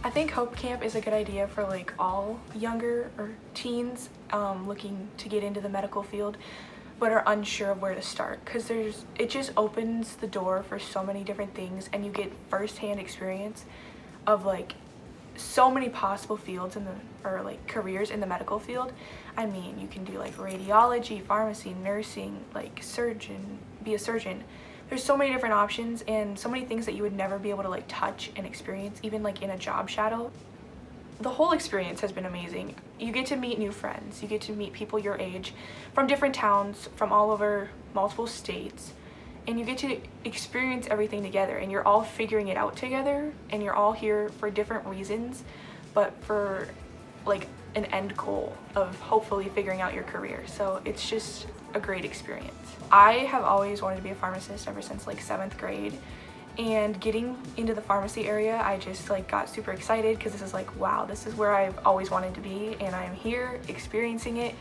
I think Hope Camp is a good idea for like all younger or teens looking to get into the medical field but are unsure of where to start, because it just opens the door for so many different things, and you get firsthand experience of like so many possible fields or like careers in the medical field. I mean, you can do like radiology, pharmacy, nursing, like be a surgeon. There's so many different options and so many things that you would never be able to like touch and experience, even like in a job shadow. The whole experience has been amazing. You get to meet new friends, you get to meet people your age from different towns, from all over multiple states, and you get to experience everything together, and you're all figuring it out together, and you're all here for different reasons, but for like an end goal of hopefully figuring out your career. So it's just a great experience. I have always wanted to be a pharmacist ever since like 7th grade, and getting into the pharmacy area, I just like got super excited because this is like, wow, this is where I've always wanted to be, and I'm here experiencing it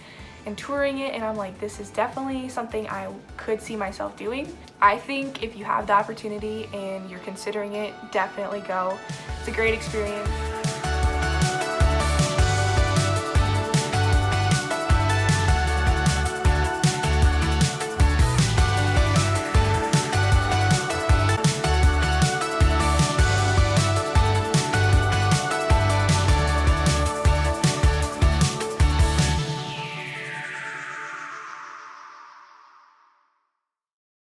and touring it, and I'm like, this is definitely something I could see myself doing. I think if you have the opportunity and you're considering it, definitely go. It's a great experience.